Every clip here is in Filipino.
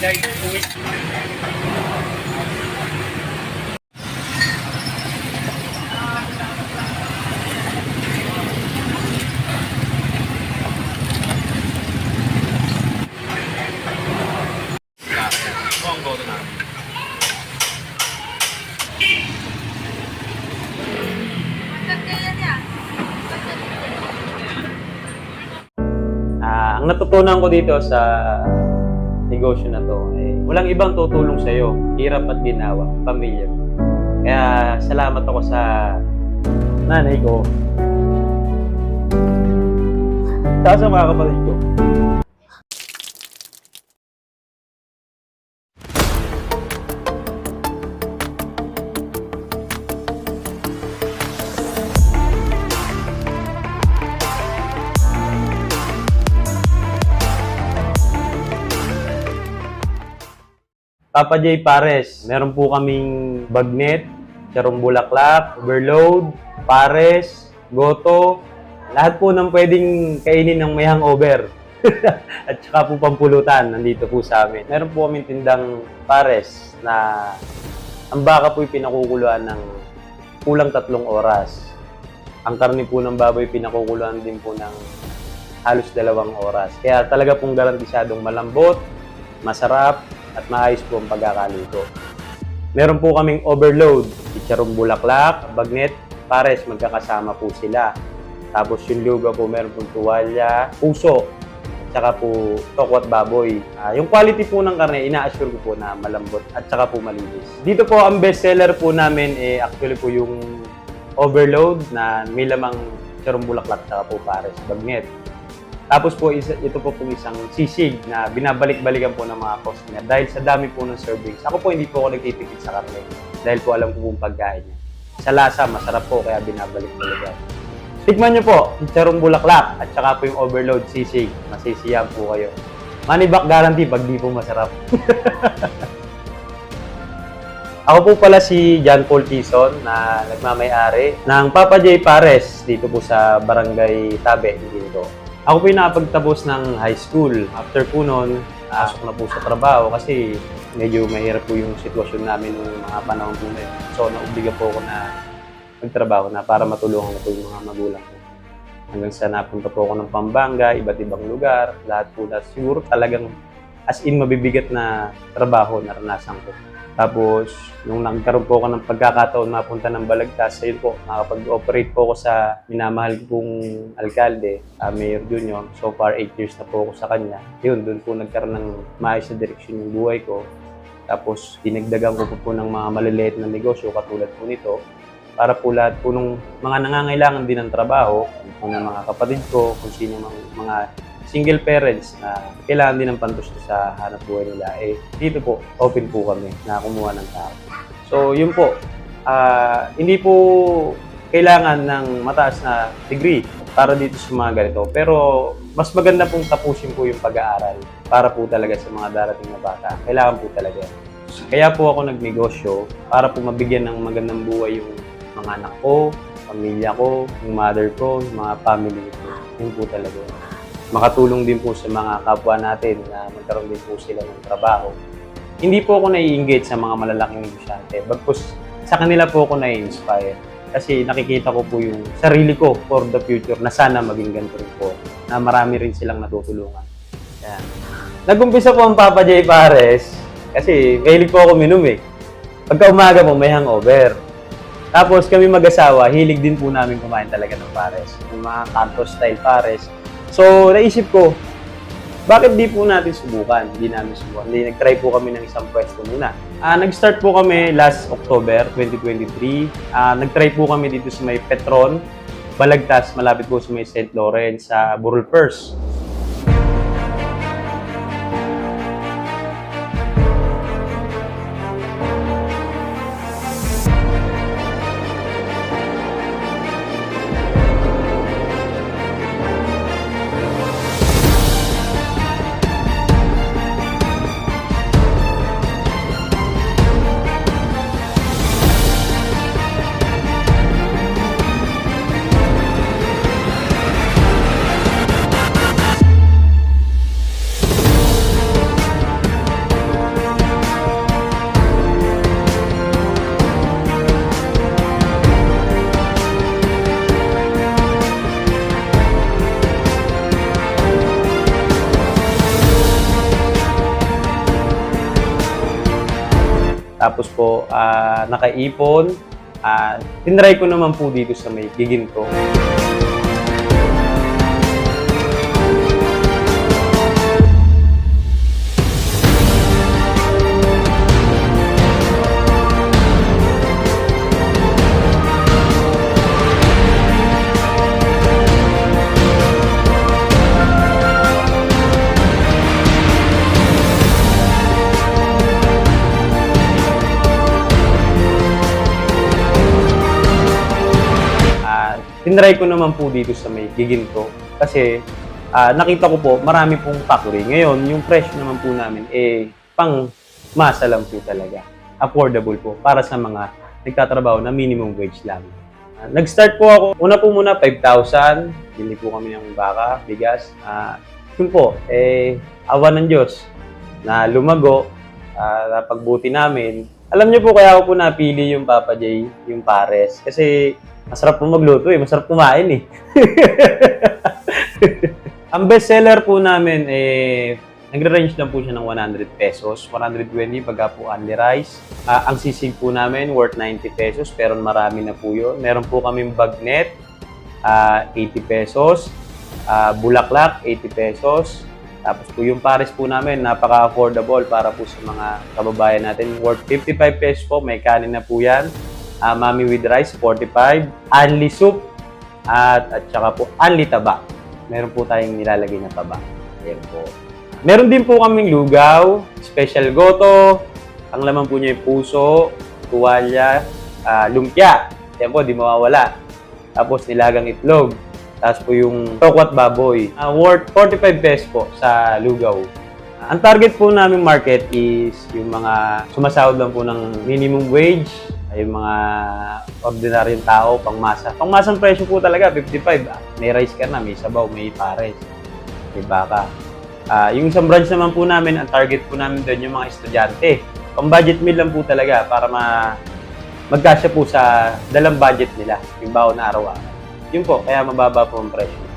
Ang natutunan ko dito sa negosyo na to, walang ibang tutulong sa'yo, hirap at ginawa, pamilya. Kaya salamat ako sa nanay ko, sa mga kapatid ko. Papa J Pares, meron po kaming bagnet, charong bulaklak, overload, pares, goto, lahat po ng pwedeng kainin ng may hangover. At saka po pampulutan, nandito po sa amin. Meron po kaming tindang pares na ang baka po'y pinakukuluan ng kulang 3 oras. Ang karne po ng baboy pinakukuluan din po ng halos 2 oras. Kaya talaga pong garantisadong malambot, masarap, at maayos po ang pagkakaluto. Meron po kaming overload, chicharong bulaklak, bagnet, pares, magkakasama po sila. Tapos yung lugaw po, meron pong tuwalya, puso, at saka po tokwat baboy. Yung quality po ng karne, ina-assure ko po na malambot at saka po malinis. Dito po, ang best seller po namin, actually po yung overload na may lamang chicharong bulaklak, at saka po pares, bagnet. Tapos po, ito po pong isang sisig na binabalik-balikan po ng mga customer dahil sa dami po ng servings. Ako po hindi po ako nagtitipid sa karne dahil po alam ko pong pagkain niya. Sa lasa, masarap po kaya binabalik-balikan. Tikman niyo po, chicharong bulaklak at saka po yung overload sisig. Masisiyam po kayo. Money back guarantee pag di po masarap. Ako po pala si John Paul Tison na nagmamay-ari ng Papa J Pares dito po sa Barangay Tabe, dito. Ako po yung nakapagtapos ng high school. After po noon, pasok na po sa trabaho kasi medyo mahirap po yung sitwasyon namin noong mga panahon po na yun. So, naobliga po ako na magtrabaho na para matulungan ko po yung mga magulang ko. Hanggang sa napunta po ako ng Pampanga, iba't ibang lugar, lahat po na siguro talagang as in mabibigat na trabaho naranasan ko. Tapos, nung nagkaroon po ako ng pagkakataon mapunta ng Balagtas, ayun po, nakapag-operate po ako sa minamahal kong alkalde, Mayor Junior. So far, 8 years na po ako sa kanya. Yun, doon po nagkaroon ng maayos na direksyon yung buhay ko. Tapos, dinagdagan ko po ng mga maliliit na negosyo katulad po nito para po lahat po ng mga nangangailangan din ng trabaho, kung ng mga kapatid ko, kung sino mga single parents na kailangan din ng pantusto sa hanap buhay nila, dito po, open po kami na kumuha ng tao. So, yun po. Hindi po kailangan ng mataas na degree para dito sa mga ganito. Pero, mas maganda pong tapusin po yung pag-aaral para po talaga sa mga darating na bata. Kailangan po talaga. Kaya po ako nagnegosyo para po mabigyan ng magandang buhay yung mga anak ko, pamilya ko, yung mother ko, yung mga family ko. Yun po talaga. Makatulong din po sa mga kapwa natin na magkaroon din po sila ng trabaho. Hindi po ako nai-engage sa mga malalaking negosyante. Bagkus sa kanila po ako nai-inspire. Kasi nakikita ko po yung sarili ko for the future na sana maging ganito rin po. Na marami rin silang natutulungan. Yan. Nag-umpisa po ang Papa J Pares kasi mahilig po ako minum eh. Pagka umaga po may hangover. Tapos kami mag-asawa, hilig din po namin kumain talaga ng pares. Yung mga kanto style pares. So, naisip ko, bakit di po natin subukan? Hindi namin subukan. Nag-try po kami ng isang pwesto muna. Nag-start po kami last October 2023. Nag-try po kami dito sa may Petron, Balagtas, malapit po sa may St. Lawrence, sa Burol First. Tapos po, nakaipon. Tinry ko naman po dito sa may Giginto. Tinry ko naman po dito sa may Giginto kasi nakita ko po marami pong factory. Ngayon, yung presyo naman po namin pang masa lang po talaga. Affordable po para sa mga nagtatrabaho na minimum wage lang. Nag-start po ako, una po muna 5,000, bili po kami ng baka, bigas. Yun po, awa ng Diyos na lumago, napagbuti namin. Alam niyo po kaya ako po napili yung Papa J, yung pares. Kasi masarap po magluto masarap kumain Ang best seller po namin nagre-range lang po siya ng 100 pesos, 120 pagka po only rice. Ang sisig po namin worth 90 pesos pero marami na po yun. Meron po kaming bagnet, 80 pesos, bulaklak, 80 pesos. Tapos po yung pares po namin, napaka-affordable para po sa mga kababayan natin. Worth 55 pesos po, may kanin na po yan. Mami with rice, 45. Only soup, at saka po only taba. Meron po tayong nilalagay na taba. Ayan po. Meron din po kaming lugaw, special goto. Ang laman po niya yung puso, tuwalya, lumpia. Ayan po, di mawawala. Tapos nilagang itlog. Tapos po yung tokwat baboy. Worth 45 pesos po sa lugaw. Ang target po namin market is yung mga sumasahod lang po ng minimum wage, yung mga ordinaryong tao, pangmasa. Pangmasang presyo po talaga, 55. May rice ka na, may sabaw, may pares, may baka. Yung isang branch naman po namin, ang target po namin doon yung mga estudyante. Pang-budget meal lang po talaga para magkasya po sa dalang budget nila, yung baon na araw-araw. Yun po, kaya mababa po ang presyo.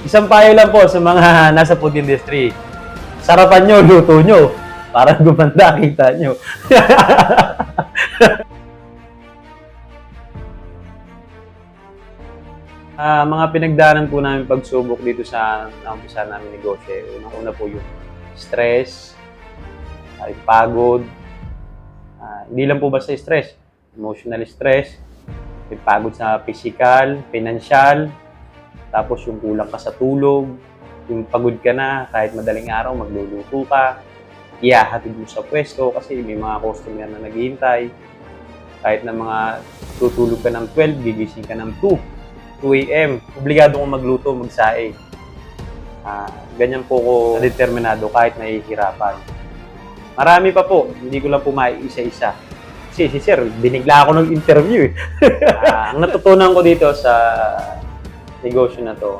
Isang payo lang po sa mga nasa food industry. Sarapan nyo, luto nyo. Parang gumanda, kita nyo. Mga pinagdaanan po namin pagsubok dito sa naumpisa namin negosyo. Unang-una po yung stress, yung pagod. Hindi lang po basta stress, emotional stress, yung pagod sa physical, financial, tapos yung kulang ka sa tulog, yung pagod ka na, kahit madaling araw, magluluto ka, ihahatid mo sa pwesto kasi may mga customer na naghihintay. Kahit na mga tutulog ka ng 12, gigising ka ng 2 a.m. Obligado kong magluto, magsaing. Ganyan po ko determinado kahit nahihirapan. Marami pa po, hindi ko lang po maiisa-isa. Kasi si Sir, binigla ako ng interview Ang natutunan ko dito sa negosyo na to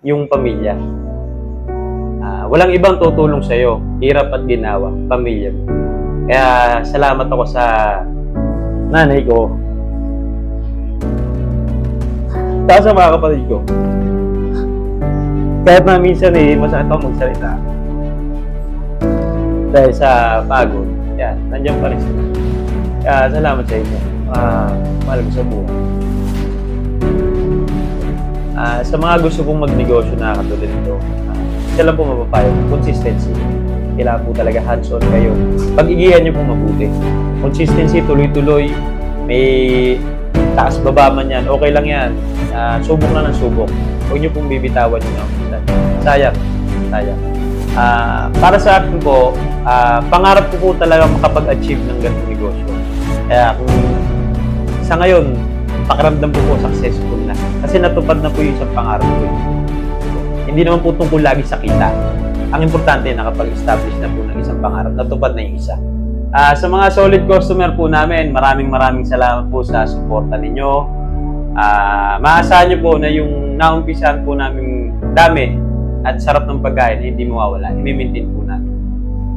yung pamilya. Walang ibang tutulong sa'yo, hirap at ginawa, pamilya mo. Kaya salamat ako sa nanay ko. Tapos sa mga kapatid ko. Kahit na minsan masakit ako magsalita. Dahil sa pagod, yan, nandiyan pa rin sila. Kaya salamat sa inyo. Mahal ko sa buhay. Sa mga gusto pong magnegosyo na katulad nito, isa lang po mapapayo, consistency. Kailangan po talaga hands-on kayo. Pag-igihan nyo pong mabuti. Consistency, tuloy-tuloy, may taas-baba man yan, okay lang yan. Subok na ng subok. Huwag nyo pong bibitawan yun. Sayang. Para sa akin po, pangarap ko po talaga makapag-achieve ng ganitong negosyo. Kaya kung sa ngayon, pakiramdam ko po successful na. Kasi natupad na po yung isang pangarap ko. Hindi naman po tungkol lagi sa kita. Ang importante na kapag-establish na po ng isang pangarap, natupad na yung isa. Sa mga solid customer po namin, maraming salamat po sa suporta ninyo. Maasahan nyo po na yung naumpisahan po namin dami at sarap ng pagkain, hindi mawawala. I-maintain po namin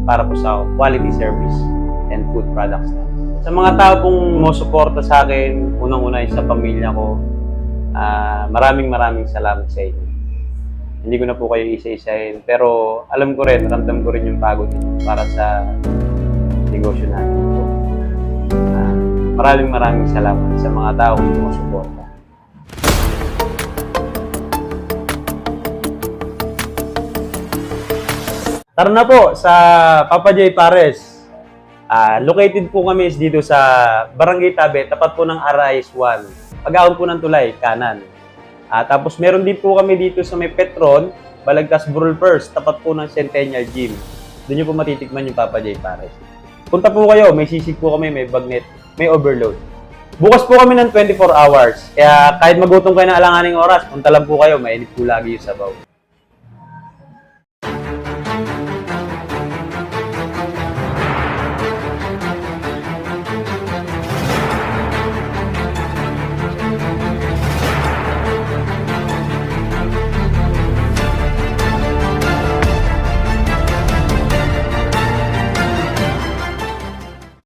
para po sa quality service and food products na. Sa mga tao pong suporta sa akin, unang-una sa pamilya ko, maraming salamat sa inyo. Hindi ko na po kayo isa-isahin. Pero alam ko rin, ramdam ko rin yung pagod ninyo para sa negosyo natin po. Maraming salamat sa mga taong sumusuporta. Tara na po sa Papa J Pares. Located po kami dito sa Barangay Tabe, tapat po ng Arais 1. Pag-aon po ng tulay, kanan. Tapos meron din po kami dito sa may Petron, Balagtas Burol First, tapat po ng Centennial Gym. Doon nyo po matitikman yung Papa J Pares. Punta po kayo, may sisig po kami, may bagnet, may overload. Bukas po kami ng 24 hours. Kaya kahit magutom kayo ng alanganing oras, punta lang po kayo, mainit po lagi yung sabaw.